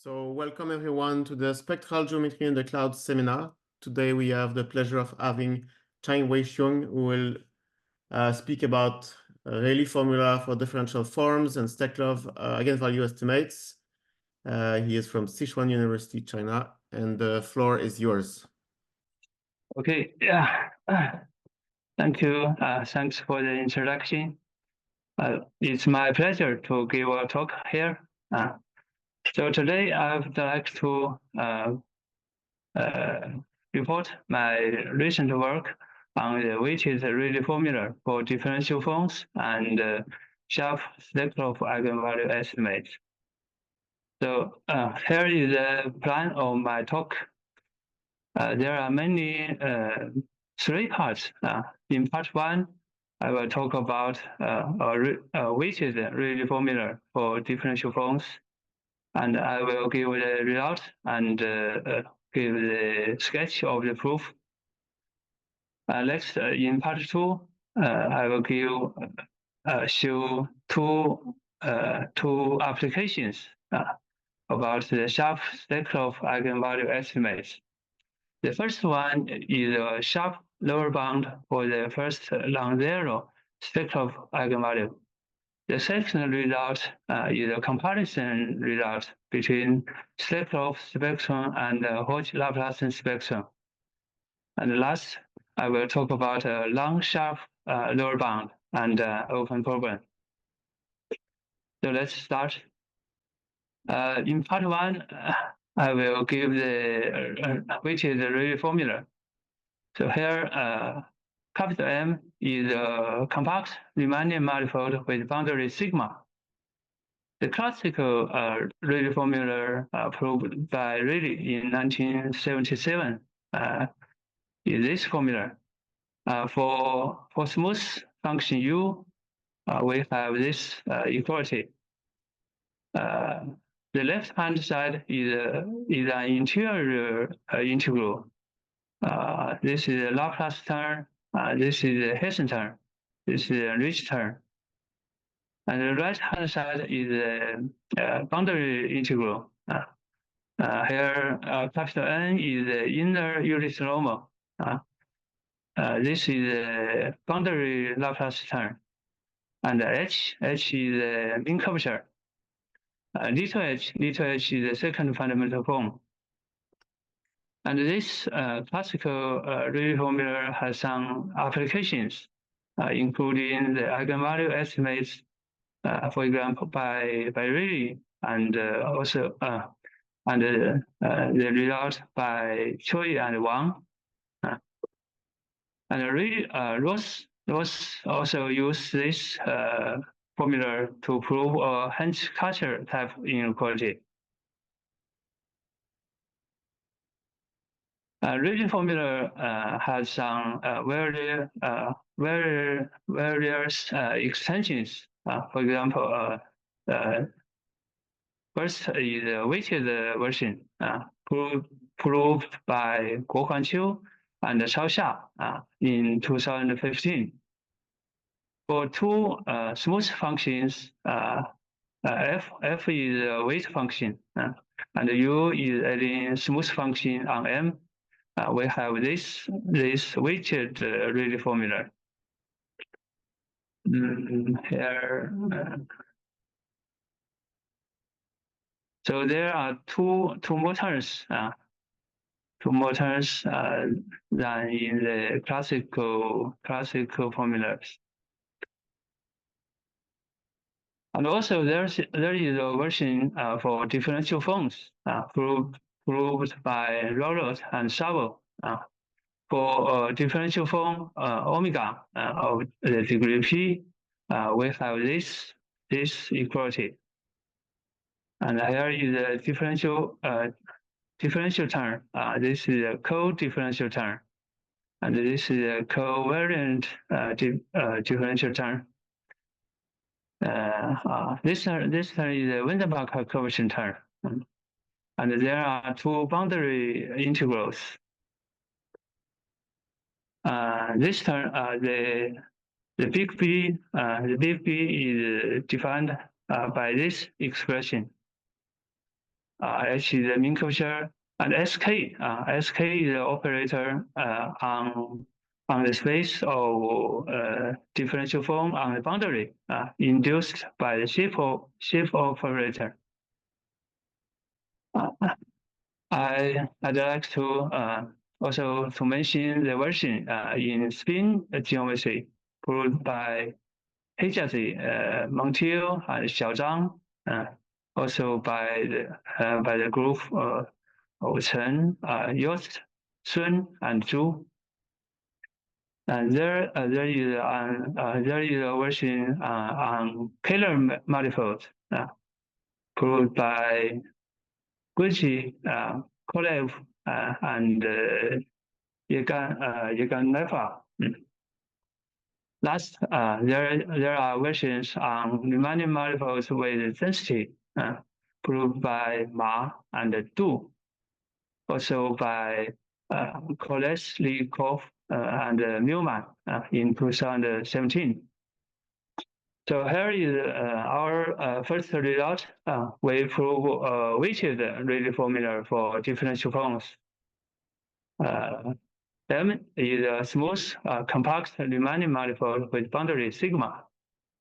So welcome everyone to the Spectral Geometry in the Cloud seminar. Today we have the pleasure of having Changwei Xiong, who will speak about Reilly formula for differential forms and Steklov eigenvalue estimates. He is from Sichuan University, China, and the floor is yours. Okay, yeah. Thank you. Thanks for the introduction. It's my pleasure to give a talk here. So today I would like to report my recent work on the weighted Reilly formula for differential forms and sharp Steklov eigenvalue estimates. So here is the plan of my talk. There are many three parts. In part one, I will talk about a weighted Reilly formula for differential forms, and I will give the result and give the sketch of the proof. Next, in part two, I will show two applications about the sharp Steklov eigenvalue estimates. The first one is a sharp lower bound for the first non-zero Steklov eigenvalue. The second result is a comparison result between Steklov spectrum and Hodge Laplacian spectrum. And last, I will talk about a long sharp lower bound and open problem. So let's start. In part one, I will give the weighted Reilly formula. So here, capital M is a compact Riemannian manifold with boundary sigma. The classical Reilly formula proved by Reilly in 1977 is this formula. For smooth function U, we have this equality. The left-hand side is an interior integral. This is a Laplace term. This is a Hessian term. This is a Rich term. And the right-hand side is a boundary integral. Here, capital N is the inner unit normal. This is a boundary Laplace term. And H is the mean curvature. Little h is the second fundamental form. And this classical Reilly formula has some applications, including the eigenvalue estimates, for example, by Reilly, and also the result by Choi and Wang. And Reilly, Ross also used this formula to prove a Hence-Carter type inequality. Reilly formula has some various extensions. For example, first is the weighted version proved by Guohuan Qiu and Chaoxia in 2015. For two smooth functions, f is a weight function, and u is a smooth function on M. We have this weighted Reilly formula. Here, so there are two more terms than in the classical formulas. And also there is a version for differential forms proved by Rollos and Sabo. For differential form omega of the degree p, we have this equality. And here is a differential term. This is a co-differential term, and this is a covariant differential term. This term is a Wendelbach curvature term, and there are two boundary integrals. This term, the big B is defined by this expression. H is the mean coefficient, and Sk is the operator on the space of differential form on the boundary induced by the shape operator. I'd like to also to mention the version in spin geometry proved by Hijazi, Montiel, and Xiaozhang, also by the group of Chen, Yost, Sun, and Zhu. And there is a version on Kähler manifold proved by Gucci, Kolev, and Yeganeva. Last, there are versions on Riemannian manifolds with density proved by Ma and Du, also by Kolesnikov and Newman in 2017. So here is our first result. We prove weighted Reilly formula for differential forms. M is a smooth, compact Riemannian manifold with boundary sigma,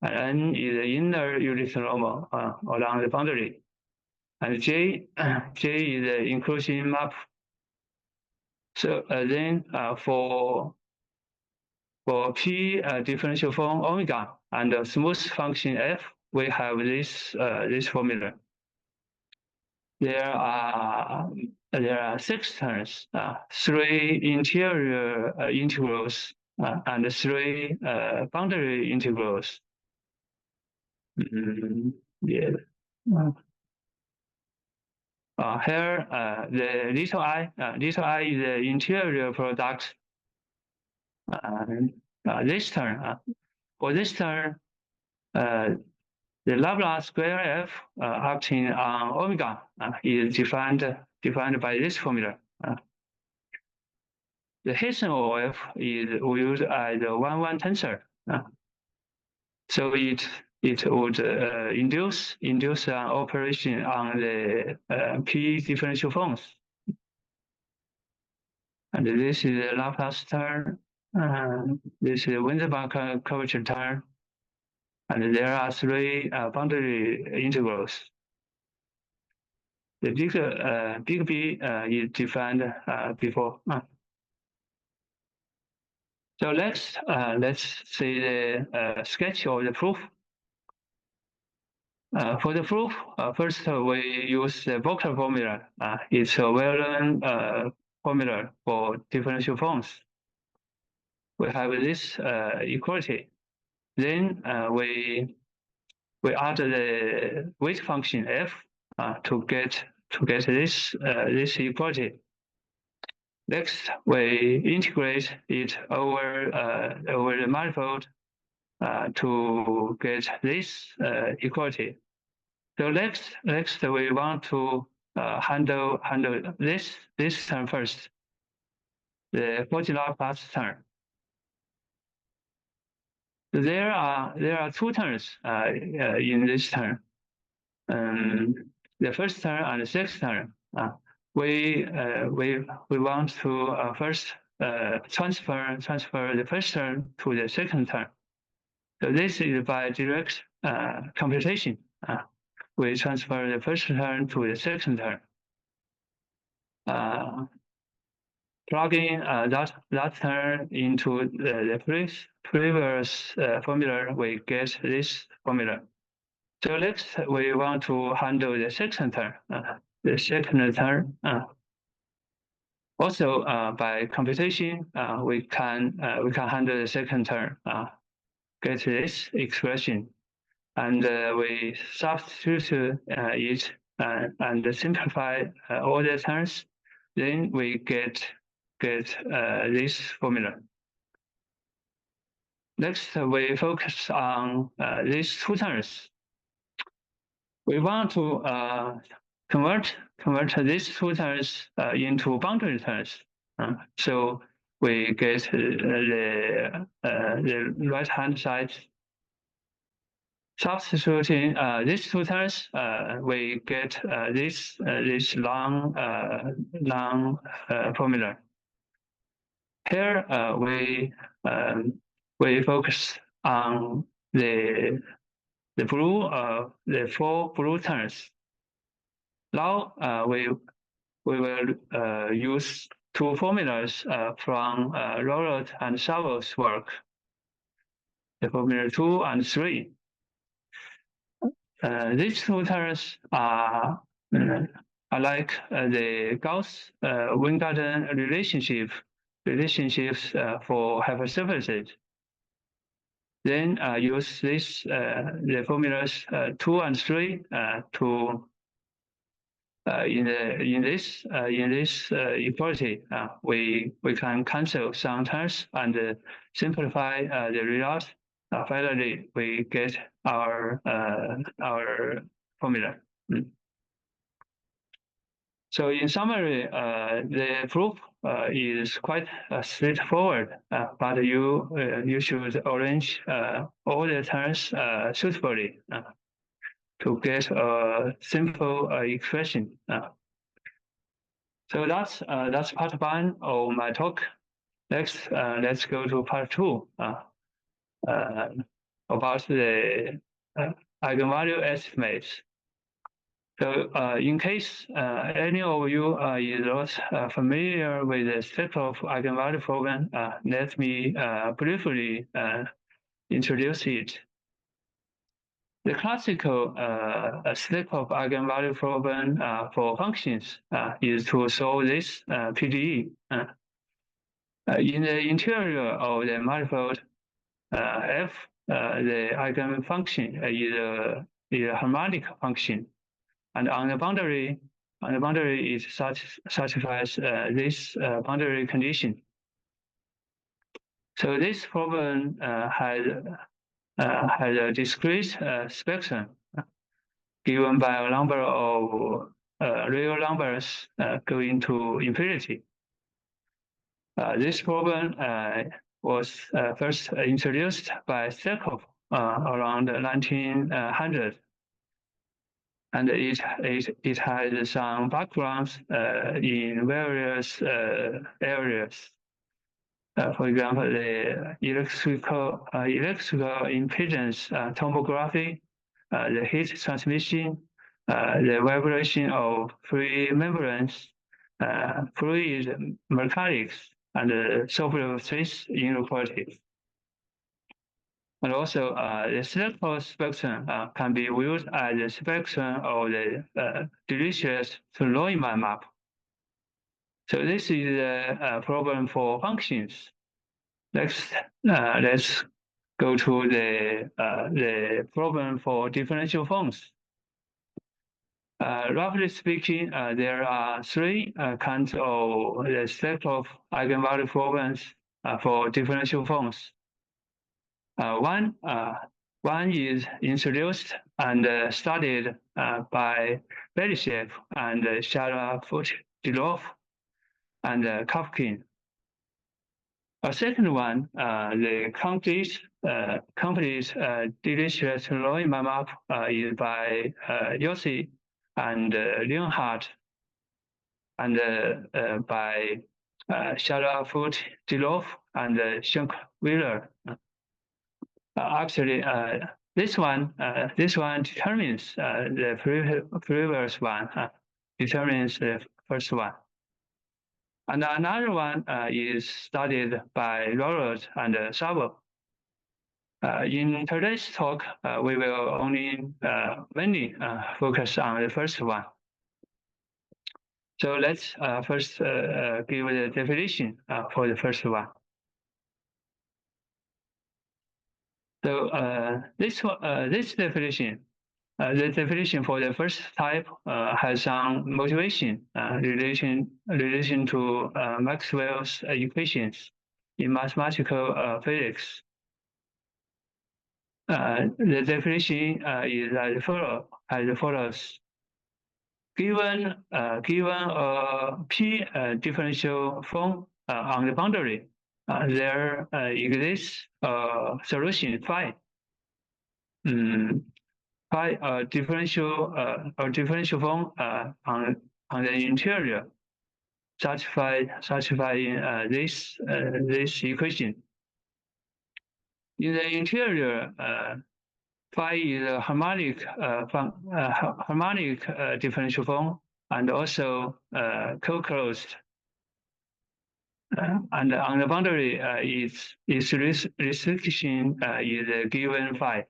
and N is the inner unit normal along the boundary, and J is the inclusion map. So then for P differential form omega and a smooth function f, we have this formula. There are 6 terms, 3 interior integrals and 3 boundary integrals. Yeah. Here, the little I is the interior product. This term, for this term, the Laplace square f acting on omega is defined by this formula. The Hessian OF is used as a 1-1 tensor, so it would induce an operation on the P differential forms. And this is the Laplace term. This is the Windsor curvature term. And there are 3 boundary integrals. The big B is defined before. So let's see the sketch of the proof. For the proof, first we use the Volcker formula. It's a well-known formula for differential forms. We have this equality. Then we add the weight function f to get this equality. Next, we integrate it over the manifold to get this equality. So next we want to handle this term first, the Hodge Laplacian term. There are 2 terms in this term. The first term and the second term. We want to first transfer the first term to the second term. So this is by direct computation. We transfer the first term to the second term. Plugging that term into the previous formula, we get this formula. So next, we want to handle the second term. The second term. Also, by computation, we can handle the second term. Get this expression, and we substitute it and simplify all the terms. Then we get this formula. Next, we focus on these 2 terms. We want to convert these 2 terms into boundary terms. So we get the right-hand side. Substituting these two terms, we get this long formula. Here we focus on the four blue terms. Now we will use two formulas from Rorod and Shavel's work, the formula 2 and 3. These two terms are like the Gauss-Weingarten relationships for hypersurfaces. Then use the formulas 2 and 3 to in this equality, we can cancel some terms and simplify the result. Finally, we get our formula. So in summary, the proof is quite straightforward, but you should arrange all the terms suitably to get a simple expression. So that's part 1 of my talk. Next, let's go to part 2 about the eigenvalue estimates. So in case any of you is not familiar with the Steklov eigenvalue problem, let me briefly introduce it. The classical Steklov eigenvalue problem for functions is to solve this PDE. In the interior of the manifold F, the eigenfunction is a harmonic function, and on the boundary it satisfies this boundary condition. So this problem has a discrete spectrum given by a number of real numbers going to infinity. This problem was first introduced by Steklov around 1900, and it has some backgrounds in various areas. For example, the electrical impedance tomography, the heat transmission, the vibration of free membranes, fluid mechanics, and software space inequalities. And also, the Steklov spectrum can be viewed as the spectrum of the Belishev to Riemann map. So this is a problem for functions. Next, let's go to the problem for differential forms. Roughly speaking, there are 3 kinds of the Steklov eigenvalue problems for differential forms. One is introduced and studied by Belishev and Sharafutdinov and Karpukhin. A second one, the complete Dirichlet Riemann map is by Yossi and Leonhardt, and by Sharafutdinov and Changwei. Actually, this one determines the previous one, determines the first one. And another one is studied by Rorod and Shavel. In today's talk, we will only mainly focus on the first one. So let's first give the definition for the first one. So this definition, the definition for the first type has some motivation relation to Maxwell's equations in mathematical physics. The definition is as follows. Given a p differential form on the boundary, there exists a solution phi. phi differential form on the interior, satisfying this equation. In the interior, phi is a harmonic differential form and also co-closed. And on the boundary, its restriction is given phi.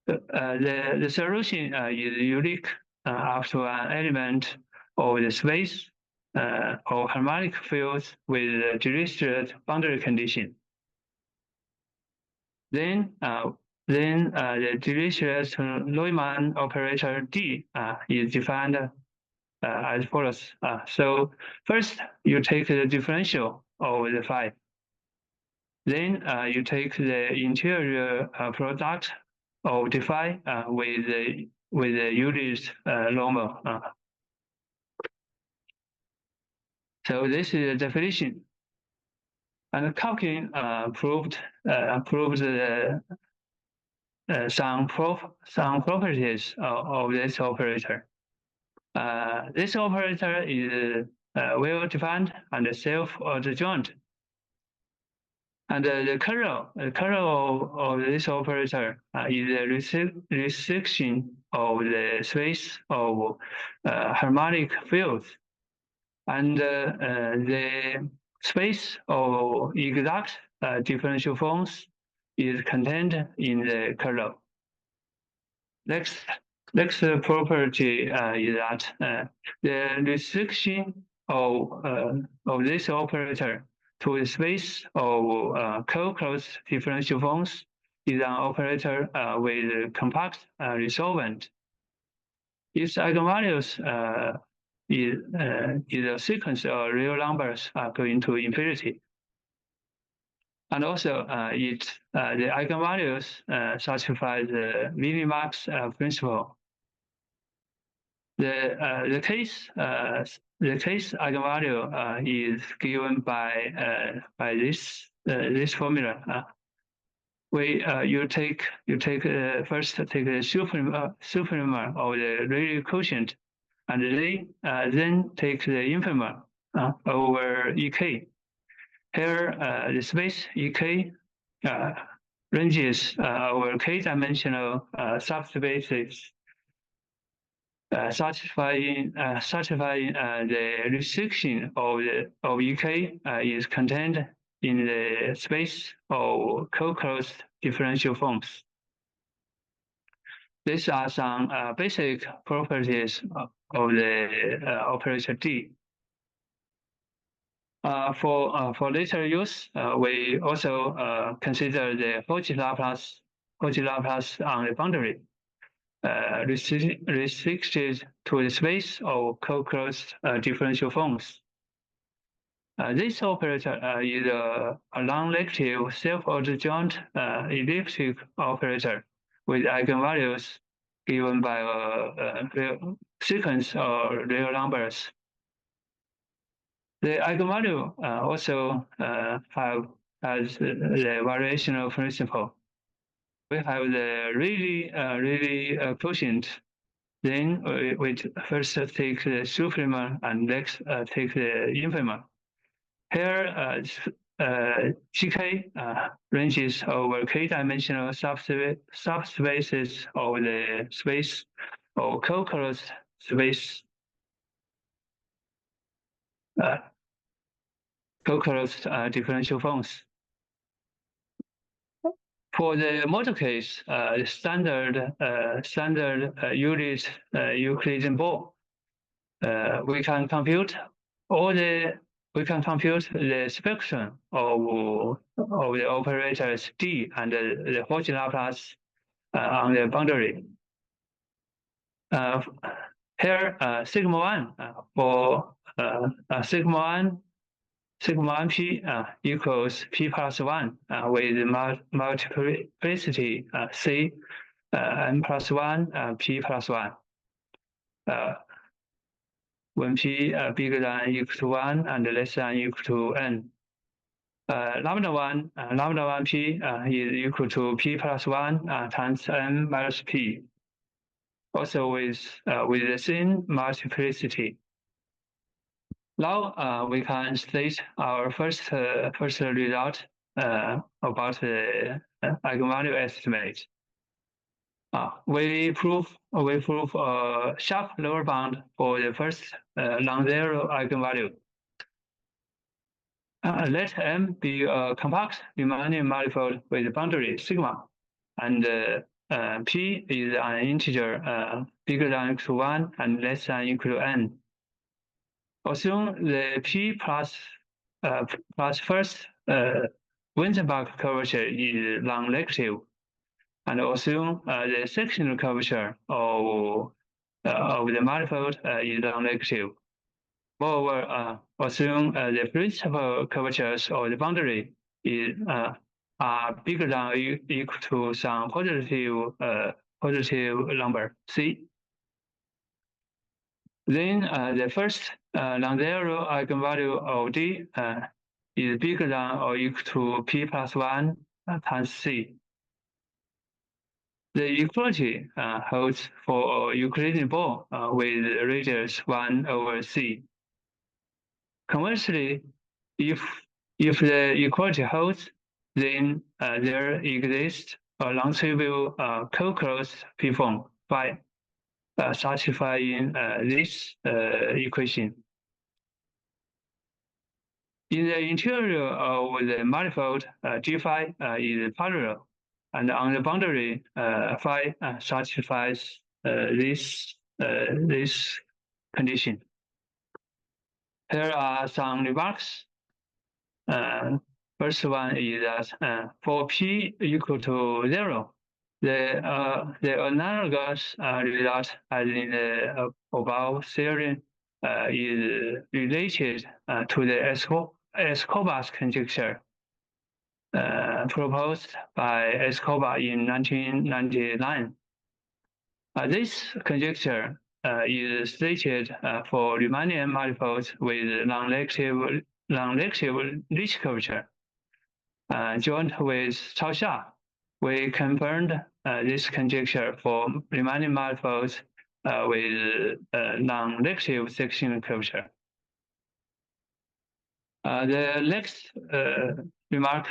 The solution is unique after an element of the space or harmonic fields with the Dirichlet boundary condition. Then the Dirichlet-Neumann operator D is defined as follows. So first, you take the differential of the phi. Then you take the interior product of the phi with the unit normal. So this is the definition. And Karpukhin proved some properties of this operator. This operator is well defined and self-adjoint. And the kernel of this operator is the restriction of the space of harmonic fields. And the space of exact differential forms is contained in the kernel. Next property is that the restriction of this operator to the space of co-closed differential forms is an operator with compact resolvent. Its eigenvalues is a sequence of real numbers going to infinity. And also, the eigenvalues satisfy the minimax principle. The case eigenvalue is given by this formula. You first take the supremum of the Reilly quotient, and then take the infimum over EK. Here, the space EK ranges over k-dimensional subspaces, satisfying the restriction of EK is contained in the space of co-closed differential forms. These are some basic properties of the operator D. For later use, we also consider the Hodge Laplace on the boundary, restricted to the space of co-closed differential forms. This operator is a non-negative self-adjoint elliptic operator with eigenvalues given by a sequence of real numbers. The eigenvalue also has the variational principle. We have the Reilly quotient. Then we first take the supremum and next take the infimum. Here, GK ranges over k-dimensional subspaces of the space of co-closed space. Co-closed differential forms. For the model case, standard unit Euclidean ball, we can compute the spectrum of the operators D and the Hodge Laplace on the boundary. Here, sigma 1 for sigma 1 p equals p plus 1 with multiplicity c n plus 1 p plus 1. When p bigger than equal to 1 and less than equal to n. lambda 1 p is equal to p plus 1 times n minus p, also with the same multiplicity. Now we can state our first result about the eigenvalue estimate. We prove a sharp lower bound for the first non-zero eigenvalue. Let M be a compact Riemannian manifold with boundary sigma, and P is an integer bigger than or equal to 1 and less than or equal to n. Assume the P plus first Winzenbach curvature is non-negative, and assume the sectional curvature of the manifold is non-negative. Moreover, assume the principal curvatures of the boundary are bigger than or equal to some positive number C. Then the first non-zero eigenvalue of D is bigger than or equal to P plus 1 times C. The equality holds for a Euclidean ball with radius 1 over C. Conversely, if the equality holds, then there exists a non-trivial co-closed p-form phi satisfying this equation. In the interior of the manifold, G phi is parallel, and on the boundary, phi satisfies this condition. Here are some remarks. First one is that for p equal to 0, the analogous result as in the above theorem is related to the Escobar's conjecture proposed by Escobar in 1999. This conjecture is stated for Riemannian manifolds with non-negative Ricci curvature. Joined with Cao Xia, we confirmed this conjecture for Riemannian manifolds with non-negative sectional curvature. The next remark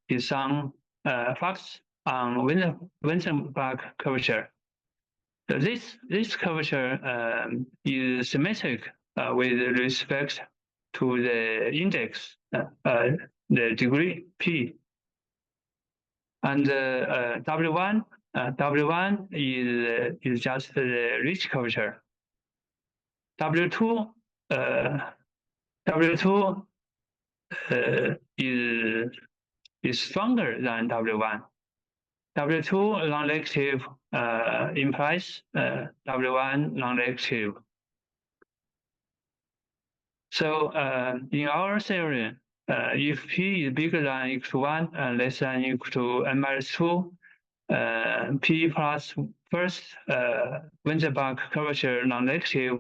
is some facts on Winzenbach curvature. This curvature is symmetric with respect to the index, the degree p, and W1 is just the Ricci curvature. W2 is stronger than W1. W2 non-negative implies W1 non-negative. So in our theory, if P is bigger than or equal to 1 and less than or equal to n minus 2, P plus first Winzenbach curvature non-negative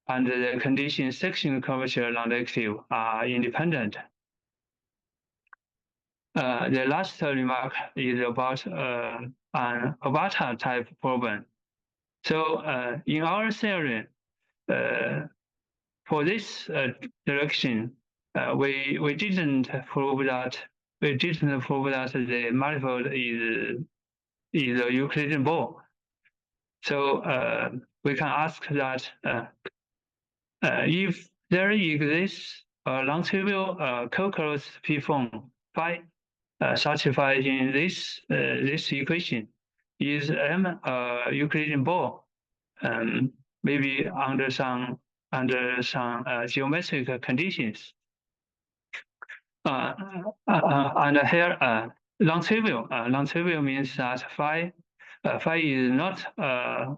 and the condition sectional curvature non-negative are independent. The last remark is about an avatar type problem. So in our theory, for this direction, we didn't prove that the manifold is a Euclidean ball. So we can ask that if there exists a non-trivial co-closed p-form phi satisfying this equation, is M a Euclidean ball? Maybe under some geometric conditions. And here, non-trivial means that phi is not a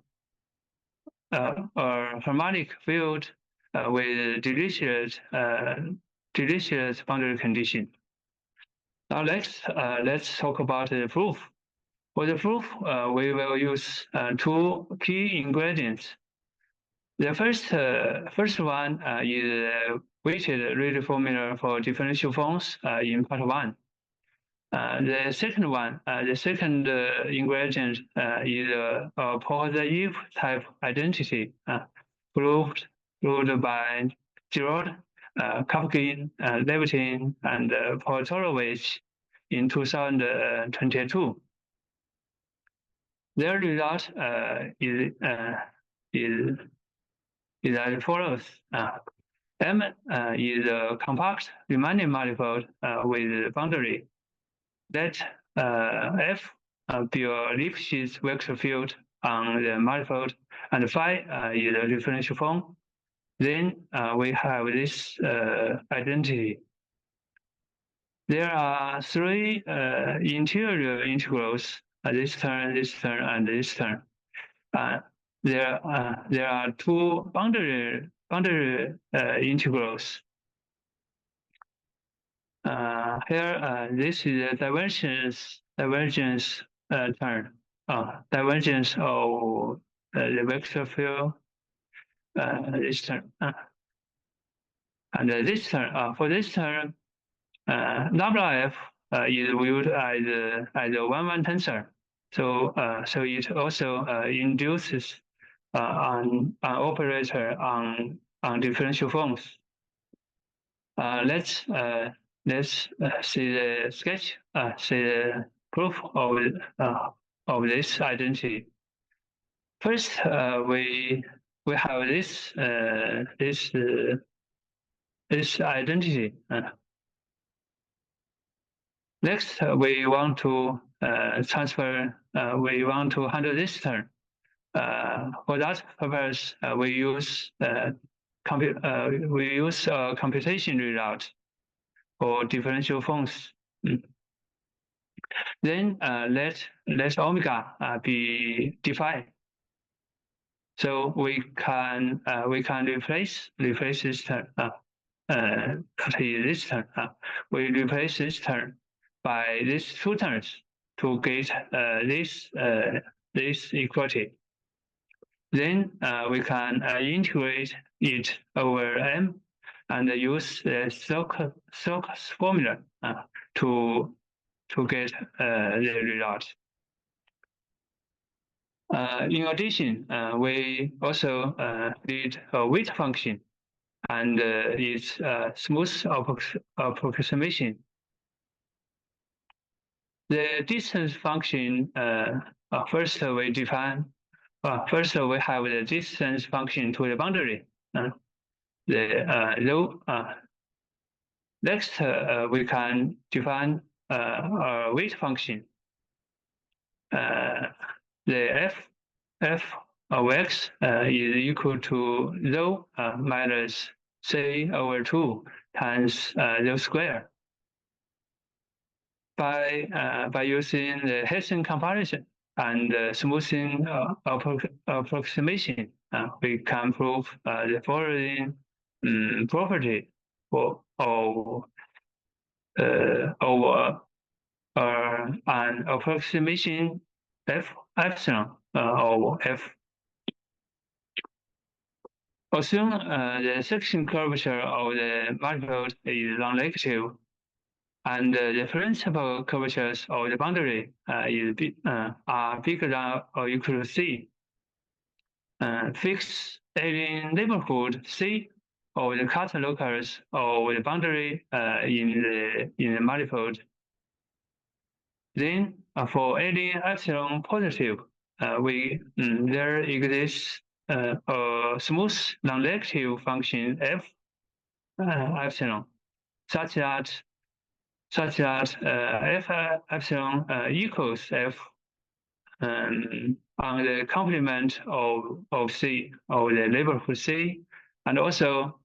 harmonic field with delicious boundary condition. Now let's talk about the proof. For the proof, we will use two key ingredients. The first one is weighted Reilly formula for differential forms in part 1. The second one, the second ingredient is a positive type identity proved by Giraud, Karpukhin, Levitin, and Potorovich in 2022. Their result is as follows. M is a compact Riemannian manifold with boundary. Let F be a Lipschitz vector field on the manifold, and phi is a differential form. Then we have this identity. There are three interior integrals: this term, and this term. There are two boundary integrals. Here, this is a divergence term. Divergence of the vector field. This term. And this term, for this term, WF is viewed as a one-one tensor. So it also induces an operator on differential forms. Let's see the sketch, see the proof of this identity. First, we have this identity. Next, we want to transfer. We want to handle this term. For that purpose, we use a computation result for differential forms. Then let omega be defined. So we can replace this term. This term. We replace this term by these two terms to get this equality. Then we can integrate it over M and use the Stokes formula to get the result. In addition, we also need a weight function and its smooth approximation. The distance function, first we define. First, we have the distance function to the boundary. Next, we can define a weight function. The f of x is equal to rho minus c over 2 times rho square. By using the Hessian comparison and smoothing approximation, we can prove the following property of an approximation f epsilon of f. Assume the section curvature of the manifold is non-negative, and the principal curvatures of the boundary are bigger than or equal to C. Fix alien neighborhood C of the cut locus of the boundary in the manifold. Then for alien epsilon positive, there exists a smooth non-negative function f epsilon such that f epsilon equals f on the complement of C, of the neighborhood C, and also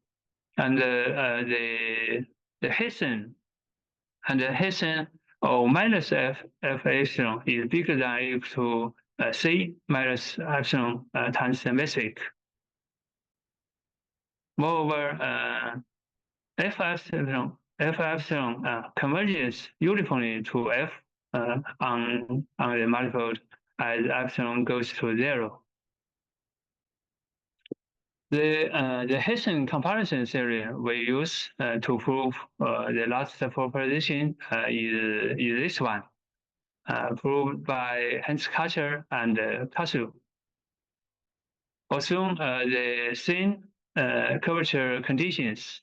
the Hessian of minus f epsilon is bigger than or equal to C minus epsilon times the metric. Moreover, f epsilon converges uniformly to f on the manifold as epsilon goes to 0. The Hessian comparison theory we use to prove the last proposition is this one, proved by Karcher and Kasu. Assume the same curvature conditions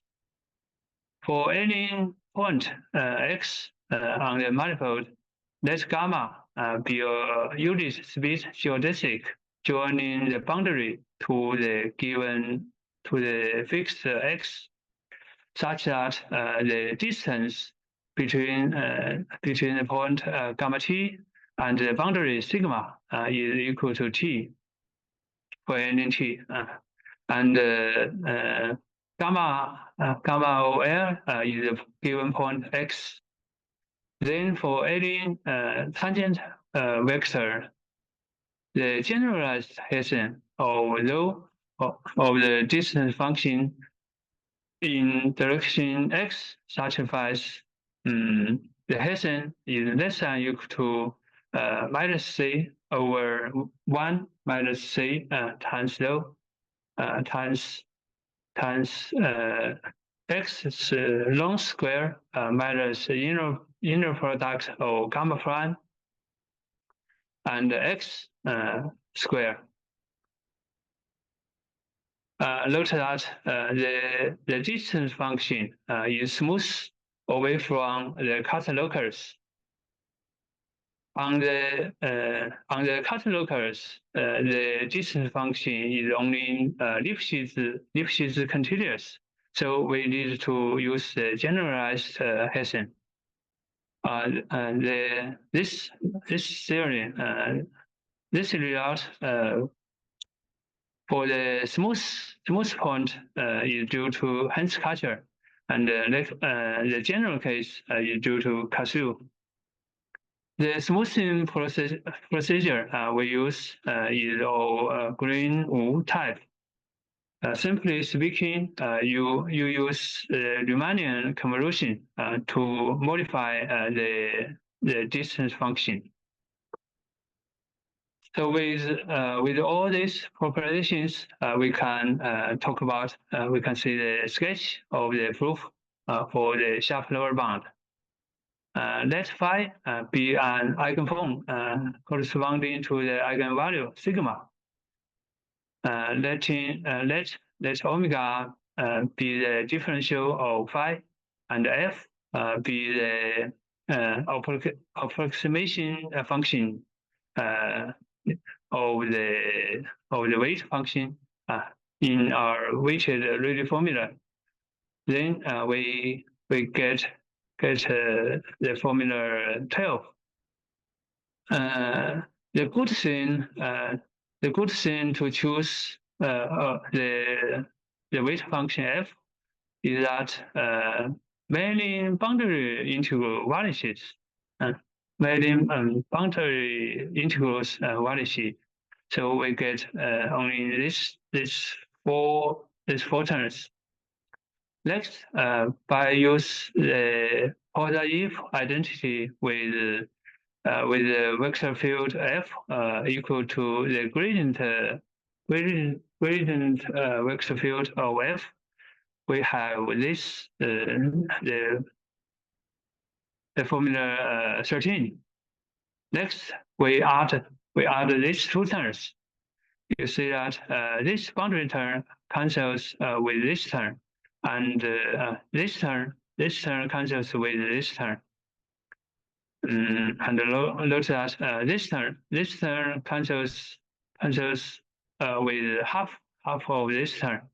for any point x on the manifold. Let gamma be a unit space geodesic joining the boundary to the fixed x, such that the distance between the point gamma t and the boundary sigma is equal to t for any t, and gamma OL is a given point x. Then for any tangent vector, the generalized Hessian of the distance function in direction x satisfies the Hessian is less than or equal to minus c over 1 minus c times rho times x long square minus inner product of gamma prime and x square. Note that the distance function is smooth away from the cut locus. On the cut locus, the distance function is only Lipschitz continuous. So we need to use the generalized Hessian. This theory, this result for the smooth point is due to Karcher, and the general case is due to Kasu. The smoothing procedure we use is of Green-Wu type. Simply speaking, you use Riemannian convolution to modify the distance function. So with all these propositions, we can talk about, we can see the sketch of the proof for the sharp lower bound. Let phi be an eigenform corresponding to the eigenvalue sigma. Let omega be the differential of phi, and f be the approximation function of the weight function in our weighted Reilly formula. Then we get the formula 12. The good thing to choose the weight function f is that many boundary integral values, many boundary integrals values. So we get only these four terms. Next, by use the arXiv identity with the vector field f equal to the gradient vector field of f, we have this the formula 13. Next, we add these two terms. You see that this boundary term cancels with this term, and this term cancels with this term. And note that this term cancels with half of this term.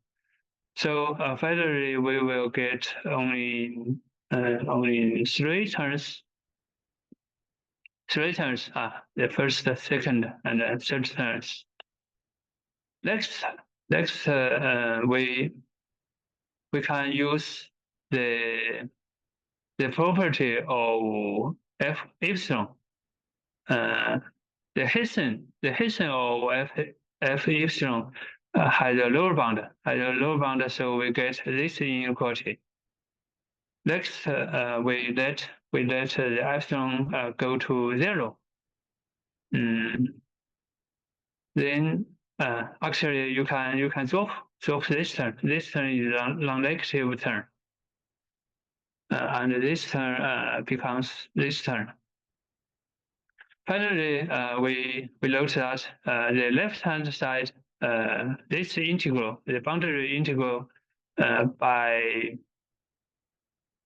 So finally, we will get only three terms. The first, second, and third terms. Next, we can use the property of f epsilon. The Hessian of f epsilon has a lower bound, so we get this inequality. Next, we let the epsilon go to 0. Then actually you can drop So this term is non-negative term, and this term becomes this term. Finally, we note that the left-hand side, this integral, the boundary integral, by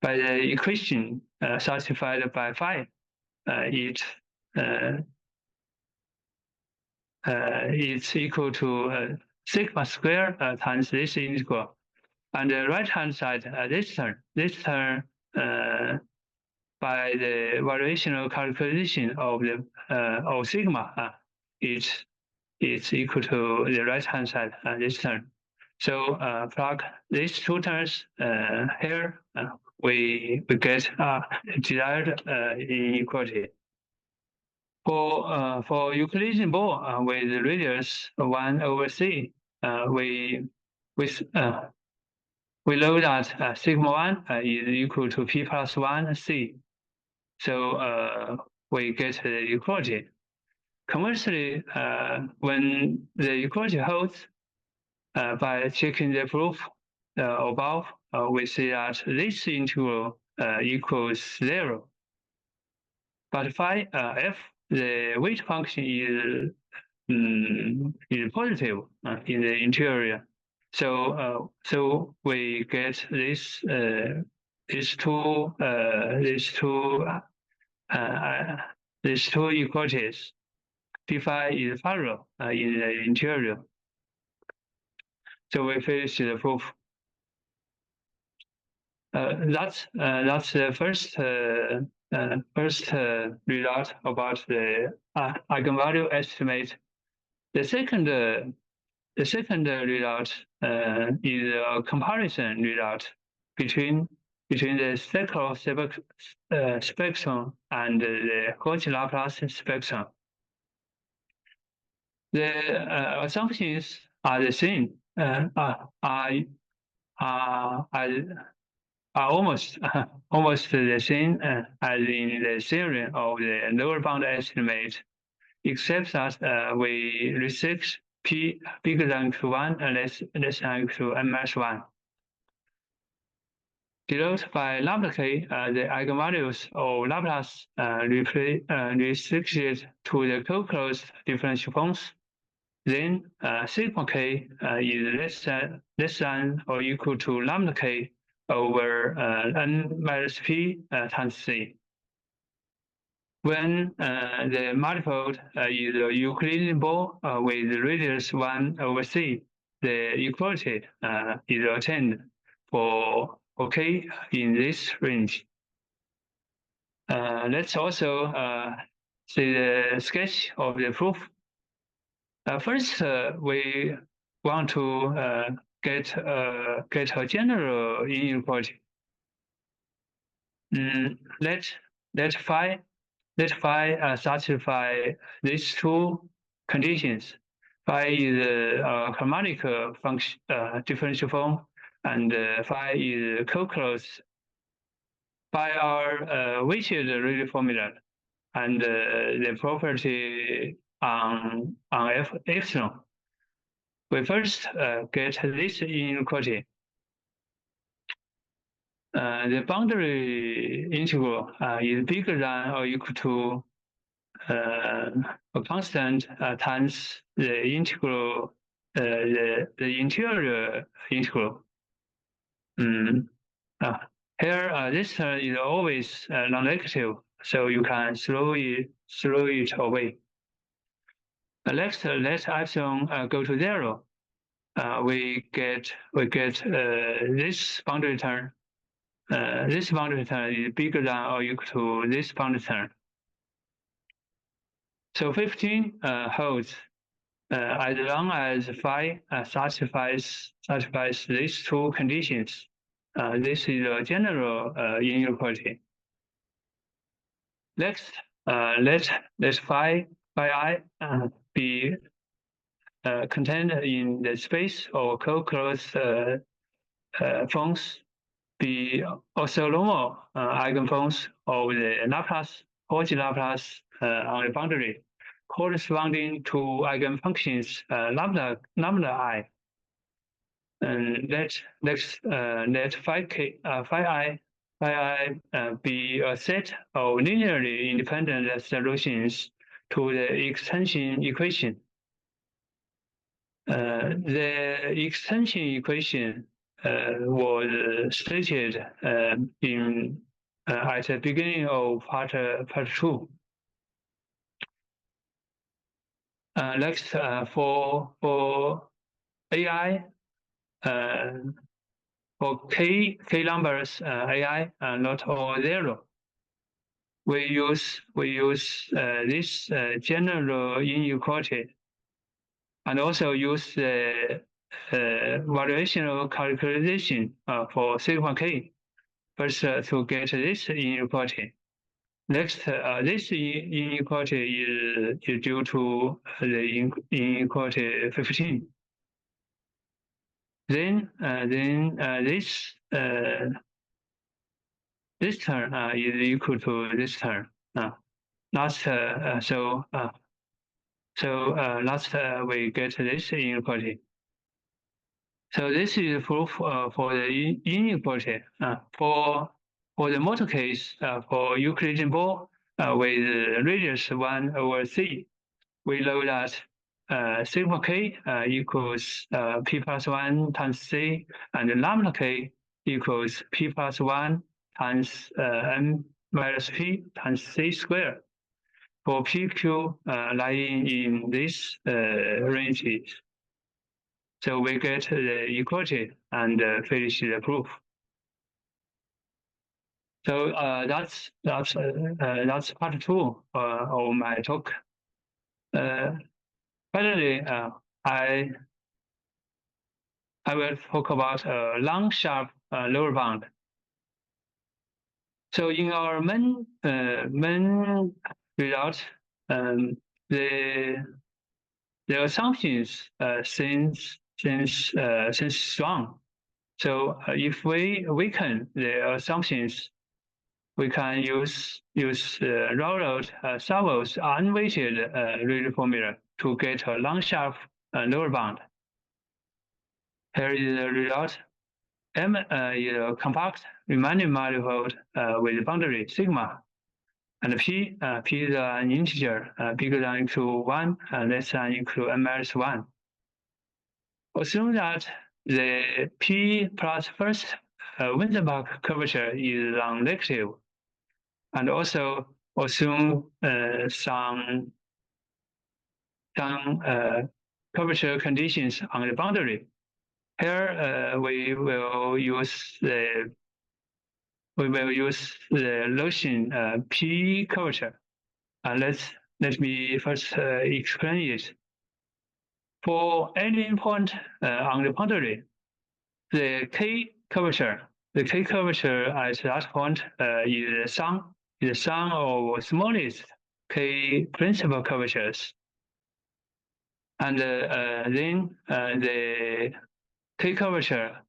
the equation satisfied by phi, it's equal to sigma square times this integral. And the right-hand side, this term by the variational calculation of the of sigma, it's equal to the right-hand side, this term. So plug these two terms here, we get desired inequality. For Euclidean ball with radius 1/c, we know that sigma 1 is equal to p plus 1 c. So we get the equality. Conversely, when the equality holds, by checking the proof above, we see that this integral equals 0. But phi f, the weight function is positive in the interior. So we get these two equalities. P phi is parallel in the interior. So we finish the proof. That's the first result about the eigenvalue estimate. The second result is a comparison result between the Steklov spectrum and the Hodge Laplacian spectrum. The assumptions are the same. Are almost the same as in the theory of the lower bound estimate, except that we restrict p bigger than equal to 1 and less than equal to n-1. Denoted by lambda k, the eigenvalues of Laplace restricted to the co-closed differential functions. Then sigma k is less than or equal to lambda k over n minus p times c. When the manifold is a Euclidean ball with radius 1/c, the equality is attained for k in this range. Let's also see the sketch of the proof. First, we want to get a general inequality. Let phi satisfy these two conditions. Phi is a harmonic function differential form, and phi is co-closed by our weighted Reilly formula, and the property on f epsilon. We first get this inequality. The boundary integral is bigger than or equal to a constant times the integral, the interior integral. Here, this term is always non-negative, so you can throw it away. Let epsilon go to 0. We get this boundary term. This boundary term is bigger than or equal to this boundary term. So 15 holds as long as phi satisfies these two conditions. This is a general inequality. Next, let phi I be contained in the space of co-closed functions, be orthonormal eigenfunctions of the Laplace, Hodge Laplace on the boundary, corresponding to eigenfunctions lambda I. let phi I be a set of linearly independent solutions to the extension equation. The extension equation was stated at the beginning of part 2. Next, for AI, for k numbers AI not all 0, we use this general inequality, and also use the variational calculation for sigma k first to get this inequality. Next, this inequality is due to the inequality 15. Then this term is equal to this term. Last, we get this inequality. So this is proof for the inequality. For the motor case, for Euclidean ball with radius 1 over c, we know that sigma k equals p plus 1 times c, and lambda k equals p plus 1 times n minus p times c squared for pq lying in these ranges. So we get the equality and finish the proof. So that's part 2 of my talk. Finally, I will talk about long sharp lower bound. So in our main result, the assumptions since strong. So if we weaken the assumptions, we can use railroad Saval's unweighted Reilly formula to get a long sharp lower bound. Here is the result. M is a compact Riemannian manifold with boundary sigma, and P is an integer bigger than or equal to 1 and less than or equal to n minus 1. Assume that the P plus first Winzenbach curvature is non-negative, and also assume some curvature conditions on the boundary. Here we will use the Laplacian P curvature. Let me first explain it. For any point on the boundary, the K curvature at that point is the sum of smallest K principal curvatures, and then the K curvature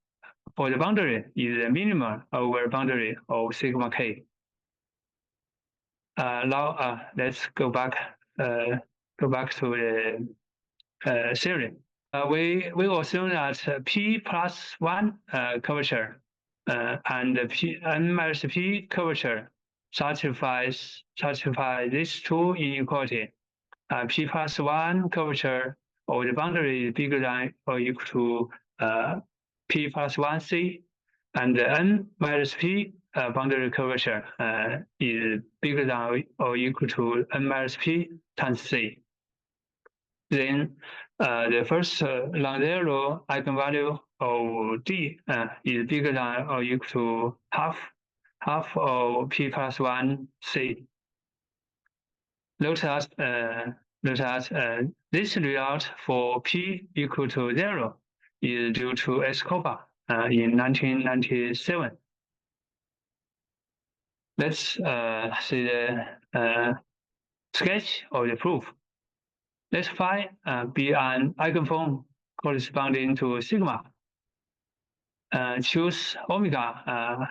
for the boundary is the minimum over boundary of sigma K. Now let's go back to the theory. We will assume that P plus 1 curvature and N minus P curvature satisfy these two inequality. P plus 1 curvature of the boundary is bigger than or equal to P plus 1c, and the N minus P boundary curvature is bigger than or equal to N minus P times c. Then the first non-zero eigenvalue of D is bigger than or equal to half of P plus 1c. Note that this result for P equal to 0 is due to Escobar in 1997. Let's see the sketch of the proof. Let phi be an eigenform corresponding to sigma. Choose omega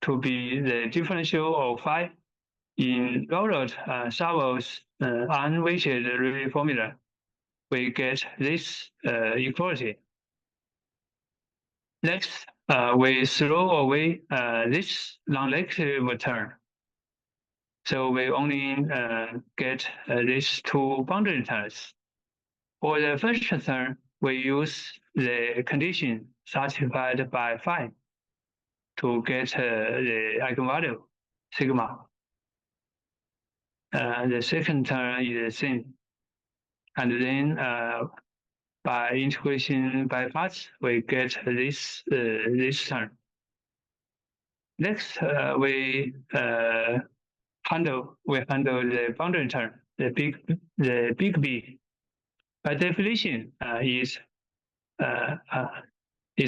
to be the differential of phi in railroad Saval's unweighted Reilly formula. We get this equality. Next, we throw away this non-negative term. So we only get these two boundary terms. For the first term, we use the condition satisfied by phi to get the eigenvalue sigma. The second term is the same. And then by integration by parts, we get this term. Next, we handle the boundary term, the big B. By definition, it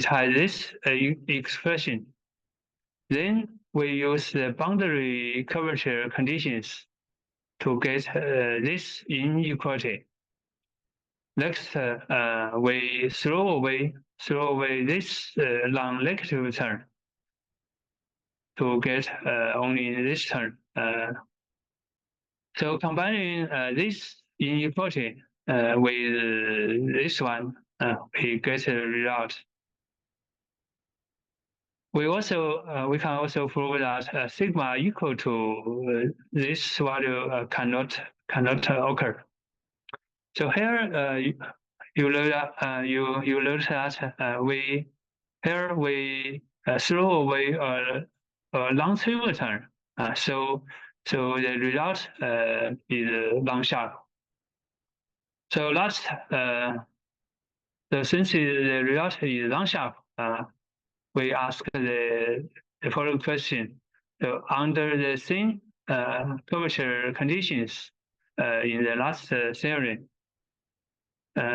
has this expression. Then we use the boundary curvature conditions to get this inequality. Next, we throw away this non-negative term to get only this term. So combining this inequality with this one, we get a result. We can also prove that sigma equal to this value cannot occur. So here you note that we throw away a non-trivial term. So the result is non-sharp. So last, since the result is non-sharp, we ask the following question. So under the same curvature conditions in the last theory,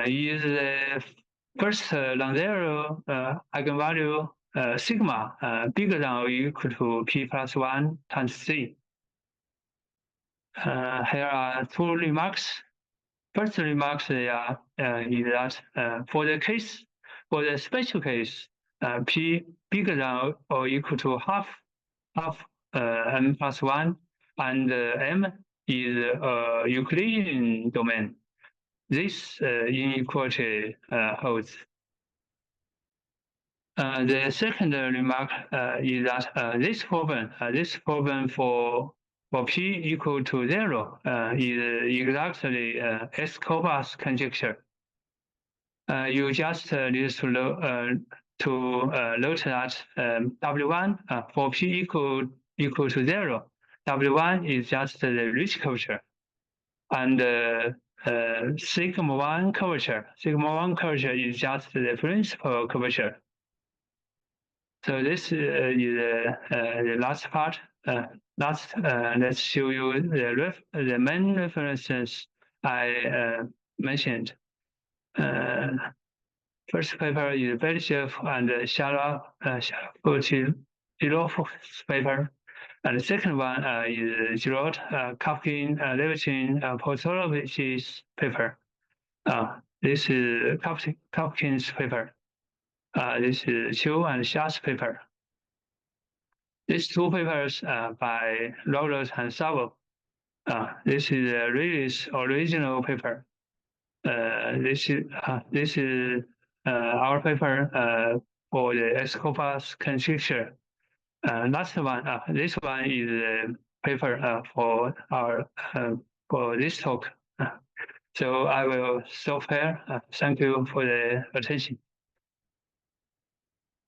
is the first non-zero eigenvalue sigma bigger than or equal to p plus 1 times c? Here are two remarks. First remark is that for the special case, p bigger than or equal to half m plus 1, and m is a Euclidean domain. This inequality holds. The second remark is that this problem for p equal to 0 is exactly Escobar's conjecture. You just need to note that W1 for p equal to 0, W1 is just the rich curvature, and sigma 1 curvature is just the principal curvature. So this is the last part. Let's show you the main references I mentioned. First paper is Belishev and Sharafutdinov's paper. And the second one is Giroud, Karpukhin, Levitin, Potolovic's paper. This is Karpukhin's paper. This is Qiu and Xia's paper. These two papers by Rowland and Savo. This is Reilly's original paper. This is our paper for the Escobar's conjecture. Last one, this one is a paper for our for this talk. So I will stop here. Thank you for the attention.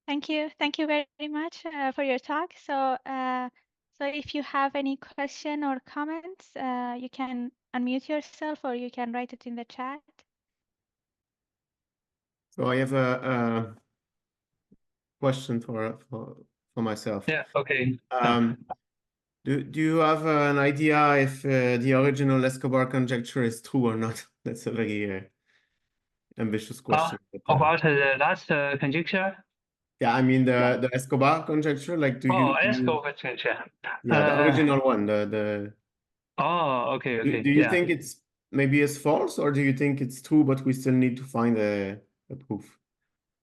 Thank you very much for your talk. So if you have any question or comments, you can unmute yourself or you can write it in the chat. So I have a question for myself. Yeah. Okay. Do you have an idea if the original Escobar conjecture is true or not? That's a very ambitious question. About the last conjecture? Yeah, I mean the Escobar conjecture. Like, Escobar conjecture. Yeah, the original one. The. Oh, okay. Do you think it's maybe it's false, or do you think it's true, but we still need to find a proof?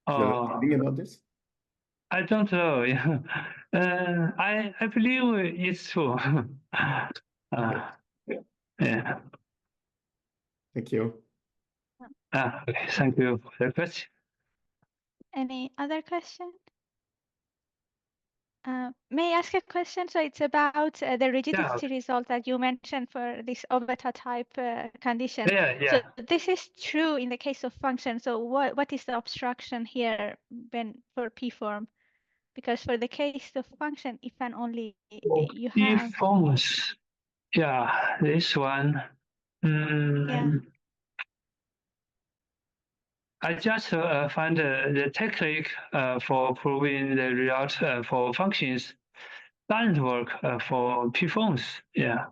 Do you have a feeling about this? I don't know. I believe it's true. Yeah. Thank you. Okay. Thank you for the question. Any other question? May I ask a question? So it's about the rigidity result that you mentioned for this Obeta type condition. So this is true in the case of function. So what is the obstruction here when for P form? Because for the case of function, if and only you have. Forms. Yeah, this one. Yeah. I just find the technique for proving the result for functions doesn't work for p-forms. Yeah,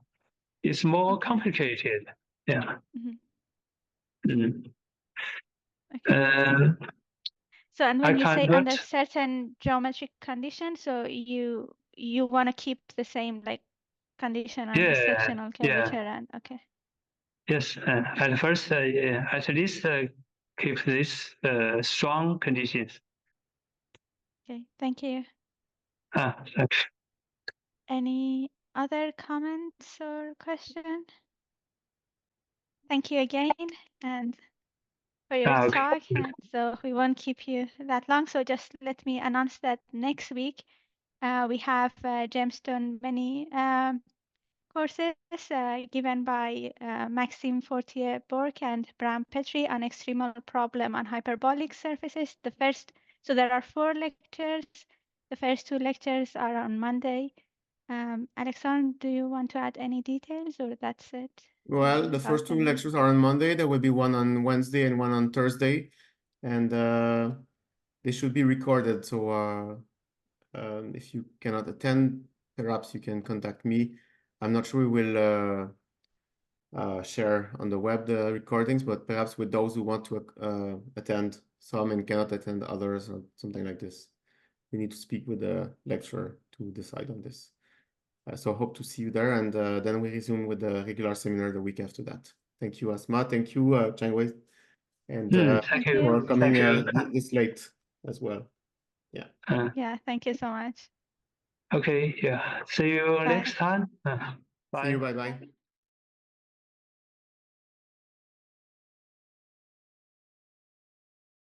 it's more complicated. Yeah. Okay. So and when you say under convert- certain geometric conditions, so you want to keep the same like condition on the sectional curvature and okay. Yes, at first, at least keep this strong conditions. Okay, thank you. Thanks. Any other comments or question? Thank you again and for your talk. And so we won't keep you that long. So just let me announce that next week we have Gemstone many courses given by Maxime Fortier-Bourque and Bram Petri on extremal problem on hyperbolic surfaces. So there are 4 lectures. The first 2 lectures are on Monday. Alexandre, do you want to add any details or that's it? Well, the first 2 lectures are on Monday. There will be one on Wednesday and one on Thursday. And they should be recorded. So if you cannot attend, perhaps you can contact me. I'm not sure we will share on the web the recordings, but perhaps with those who want to attend some and cannot attend others or something like this. We need to speak with the lecturer to decide on this. So hope to see you there, and then we resume with the regular seminar the week after that. Thank you, Asma. Thank you, Changwei, and thank you for coming Thank you. this late as well. Yeah. Yeah, thank you so much. Okay, yeah. See you next time. See you. Bye-bye.